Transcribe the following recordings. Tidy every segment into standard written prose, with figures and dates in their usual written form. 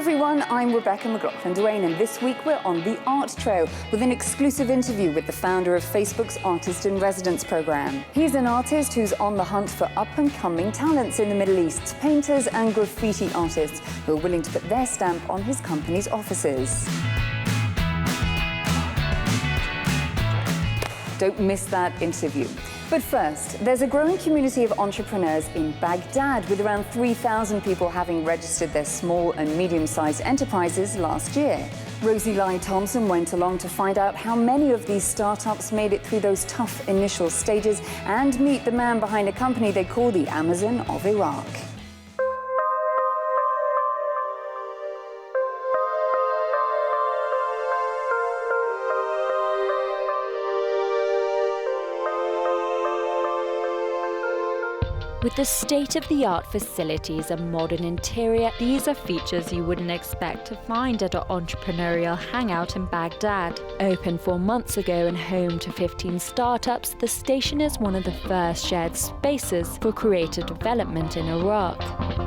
everyone, I'm Rebecca McLaughlin-Duane, and this week we're on the Art Trail with an exclusive interview with the founder of Facebook's Artist in Residence program. He's an artist who's on the hunt for up-and-coming talents in the Middle East, painters and graffiti artists who are willing to put their stamp on his company's offices. Don't miss that interview. But first, there's a growing community of entrepreneurs in Baghdad, with around 3,000 people having registered their small and medium-sized enterprises last year. Rosie Lai Thompson went along to find out how many of these startups made it through those tough initial stages and meet the man behind a company they call the Amazon of Iraq. With the state-of-the-art facilities and modern interior, these are features you wouldn't expect to find at our entrepreneurial hangout in Baghdad. Opened 4 months ago and home to 15 startups, the station is one of the first shared spaces for creative development in Iraq.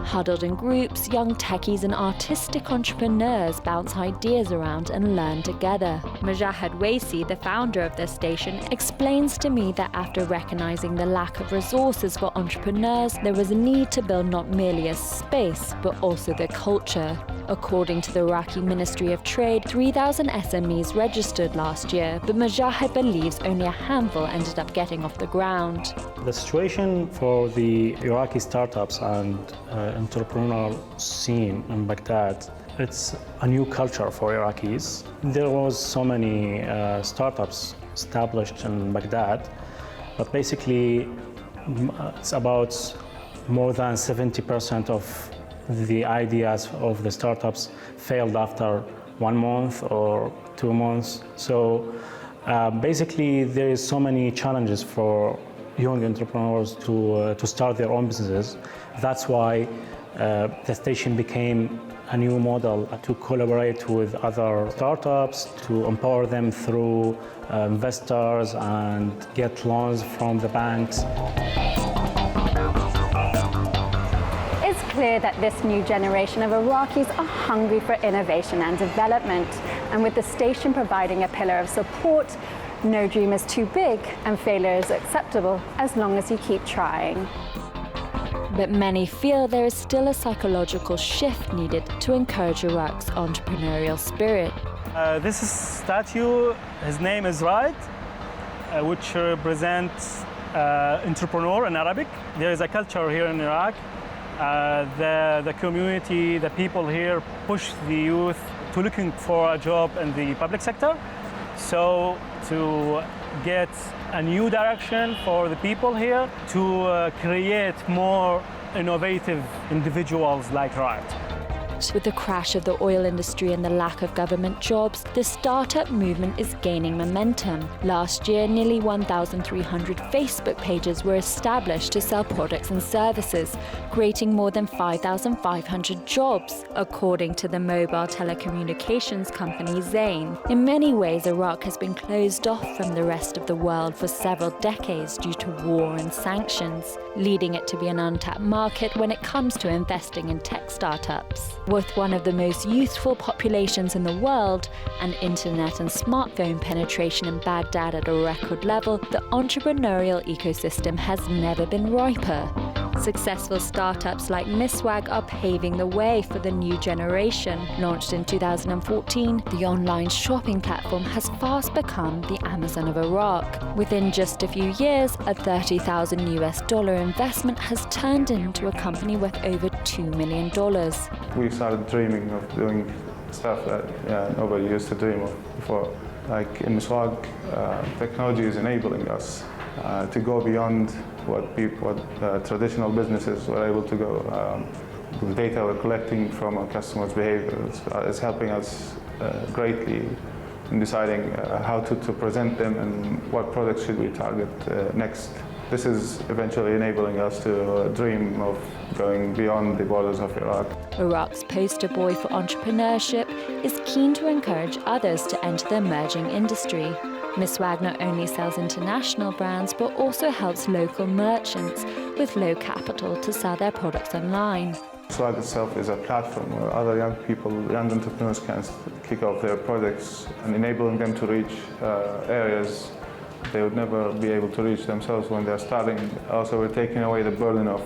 Huddled in groups, young techies and artistic entrepreneurs bounce ideas around and learn together. Mujahid Waisi, the founder of the station, explains to me that after recognizing the lack of resources for entrepreneurs, there was a need to build not merely a space, but also the culture. According to the Iraqi Ministry of Trade, 3,000 SMEs registered last year, but Mujahid believes only a handful ended up getting off the ground. The situation for the Iraqi startups and entrepreneurial scene in Baghdad, it's a new culture for Iraqis. There was so many startups established in Baghdad, but basically it's about more than 70% of the ideas of the startups failed after 1 month or 2 months. So basically there is so many challenges for young entrepreneurs to start their own businesses. That's why the station became a new model to collaborate with other startups, to empower them through investors and get loans from the banks. It's clear that this new generation of Iraqis are hungry for innovation and development. And with the station providing a pillar of support, no dream is too big and failure is acceptable as long as you keep trying. But many feel there is still a psychological shift needed to encourage Iraq's entrepreneurial spirit. This statue, his name is Raid, which represents entrepreneur in Arabic. There is a culture here in Iraq. The community, the people here push the youth to looking for a job in the public sector. So to get a new direction for the people here, to create more innovative individuals like Raid. With the crash of the oil industry and the lack of government jobs, the startup movement is gaining momentum. Last year, nearly 1,300 Facebook pages were established to sell products and services, creating more than 5,500 jobs, according to the mobile telecommunications company Zain. In many ways, Iraq has been closed off from the rest of the world for several decades due to war and sanctions, leading it to be an untapped market when it comes to investing in tech startups. With one of the most youthful populations in the world and internet and smartphone penetration in Baghdad at a record level, the entrepreneurial ecosystem has never been riper. Successful startups like Miswag are paving the way for the new generation. Launched in 2014, the online shopping platform has fast become the Amazon of Iraq. Within just a few years, a $30,000 US investment has turned into a company worth over $2 million. We started dreaming of doing stuff that nobody used to dream of before. Like in Miswag, technology is enabling us to go beyond what traditional businesses were able to go. The data we're collecting from our customers' behavior is helping us greatly in deciding how to present them and what products should we target next. This is eventually enabling us to dream of going beyond the borders of Iraq. Iraq's poster boy for entrepreneurship is keen to encourage others to enter the emerging industry. Miswag not only sells international brands, but also helps local merchants with low capital to sell their products online. Swag itself is a platform where other young people, young entrepreneurs can kick off their projects and enabling them to reach areas they would never be able to reach themselves when they're starting. Also, we're taking away the burden of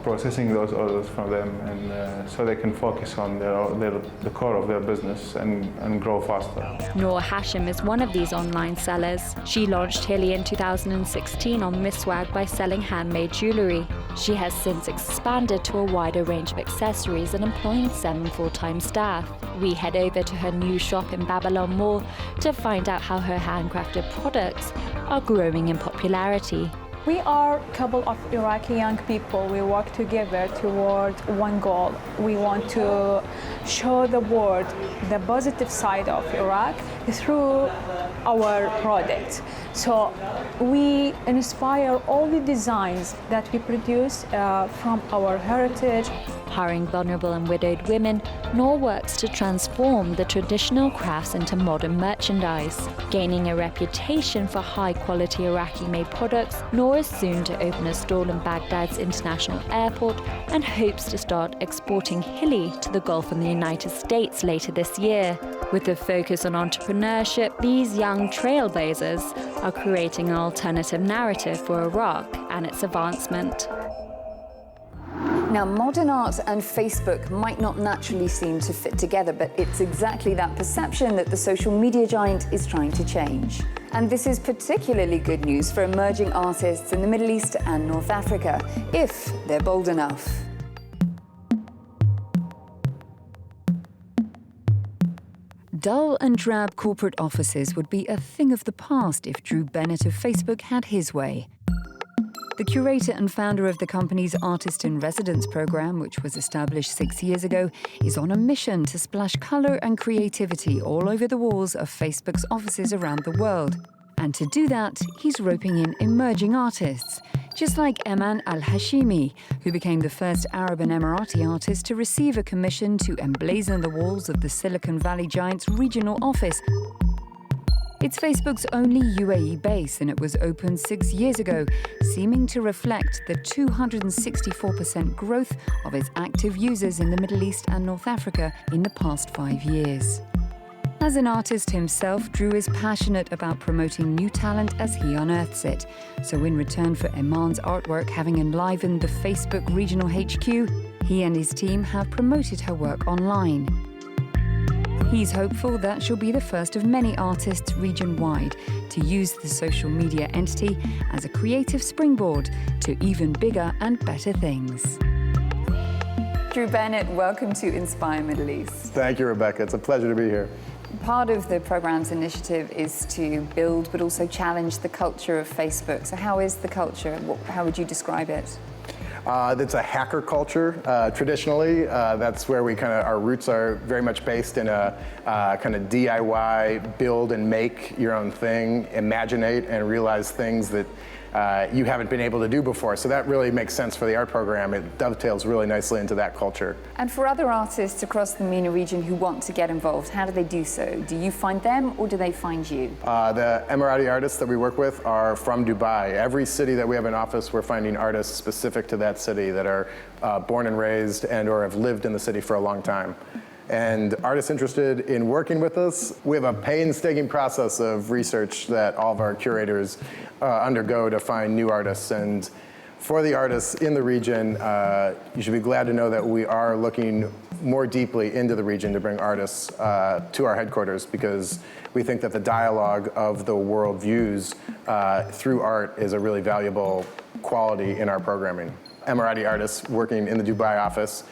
processing those orders from them, and so they can focus on the core of their business and grow faster. Noor Hashim is one of these online sellers. She launched Hilly in 2016 on Miss Swag by selling handmade jewellery. She has since expanded to a wider range of accessories and employing 7 full-time staff. We head over to her new shop in Babylon Mall to find out how her handcrafted products are growing in popularity. We are a couple of Iraqi young people. We work together toward one goal. We want to show the world the positive side of Iraq through our product. So we inspire all the designs that we produce from our heritage. Hiring vulnerable and widowed women, Noor works to transform the traditional crafts into modern merchandise. Gaining a reputation for high-quality Iraqi-made products, Noor is soon to open a stall in Baghdad's international airport and hopes to start exporting Hilly to the Gulf and the United States later this year. With a focus on entrepreneurship, these young trailblazers are creating an alternative narrative for Iraq and its advancement. Now, modern art and Facebook might not naturally seem to fit together, but it's exactly that perception that the social media giant is trying to change. And this is particularly good news for emerging artists in the Middle East and North Africa, if they're bold enough. Dull and drab corporate offices would be a thing of the past if Drew Bennett of Facebook had his way. The curator and founder of the company's Artist in Residence program, which was established 6 years ago, is on a mission to splash color and creativity all over the walls of Facebook's offices around the world. And to do that, he's roping in emerging artists, just like Eman Al-Hashimi, who became the first Arab and Emirati artist to receive a commission to emblazon the walls of the Silicon Valley giant's regional office. It's Facebook's only UAE base, and it was opened 6 years ago, seeming to reflect the 264% growth of its active users in the Middle East and North Africa in the past 5 years. As an artist himself, Drew is passionate about promoting new talent as he unearths it. So in return for Eman's artwork having enlivened the Facebook regional HQ, he and his team have promoted her work online. He's hopeful that she'll be the first of many artists region-wide to use the social media entity as a creative springboard to even bigger and better things. Drew Bennett, welcome to Inspire Middle East. Thank you, Rebecca. It's a pleasure to be here. Part of the program's initiative is to build but also challenge the culture of Facebook. So how is the culture? How would you describe it? It's a hacker culture. Traditionally, that's where our roots are very much based in a kind of DIY, build and make your own thing, imaginate and realize things that you haven't been able to do before. So that really makes sense for the art program. It dovetails really nicely into that culture. And for other artists across the MENA region who want to get involved, how do they do so? Do you find them or do they find you? The Emirati artists that we work with are from Dubai. Every city that we have an office, we're finding artists specific to that city that are born and raised and or have lived in the city for a long time. And artists interested in working with us, we have a painstaking process of research that all of our curators undergo to find new artists. And for the artists in the region, you should be glad to know that we are looking more deeply into the region to bring artists to our headquarters, because we think that the dialogue of the world views through art is a really valuable quality in our programming. Emirati artists working in the Dubai office.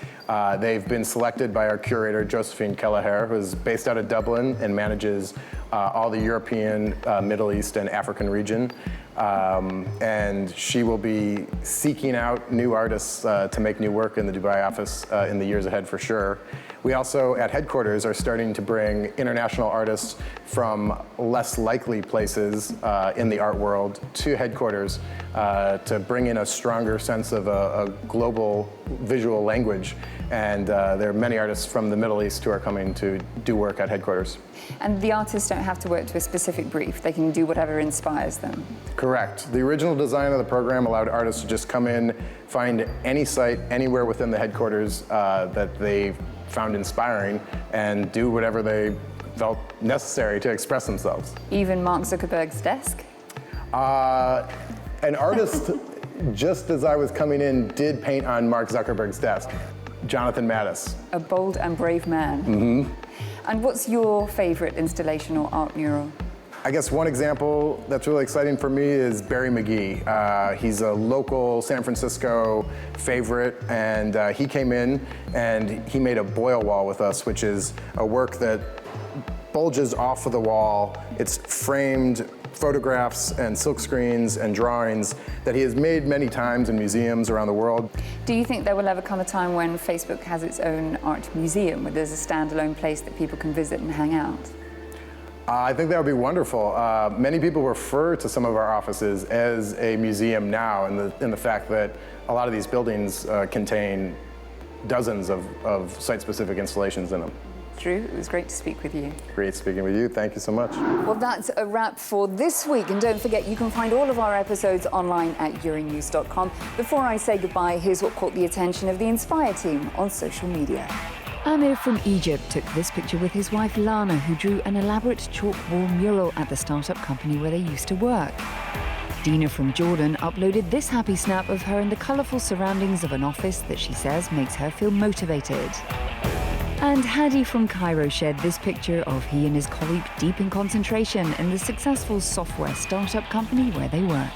They've been selected by our curator, Josephine Kelleher, who is based out of Dublin and manages all the European, Middle East, and African region. And she will be seeking out new artists to make new work in the Dubai office in the years ahead for sure. We also, at headquarters, are starting to bring international artists from less likely places in the art world to headquarters to bring in a stronger sense of a global visual language. And there are many artists from the Middle East who are coming to do work at headquarters. And the artists don't have to work to a specific brief. They can do whatever inspires them. Correct. The original design of the program allowed artists to just come in, find any site anywhere within the headquarters that they found inspiring, and do whatever they felt necessary to express themselves. Even Mark Zuckerberg's desk? An artist, just as I was coming in, did paint on Mark Zuckerberg's desk. Jonathan Mattis. A bold and brave man. Mm-hmm. And what's your favorite installation or art mural? I guess one example that's really exciting for me is Barry McGee. He's a local San Francisco favorite, and he came in and he made a boil wall with us, which is a work that bulges off of the wall. It's framed photographs and silk screens and drawings that he has made many times in museums around the world. Do you think there will ever come a time when Facebook has its own art museum, where there's a standalone place that people can visit and hang out? I think that would be wonderful. Many people refer to some of our offices as a museum now, in the fact that a lot of these buildings contain dozens of site-specific installations in them. Drew, it was great to speak with you. Great speaking with you. Thank you so much. Well, that's a wrap for this week. And don't forget, you can find all of our episodes online at euronews.com. Before I say goodbye, here's what caught the attention of the Inspire team on social media. Amir from Egypt took this picture with his wife Lana, who drew an elaborate chalk wall mural at the startup company where they used to work. Dina from Jordan uploaded this happy snap of her in the colourful surroundings of an office that she says makes her feel motivated. And Hadi from Cairo shared this picture of he and his colleague deep in concentration in the successful software startup company where they work.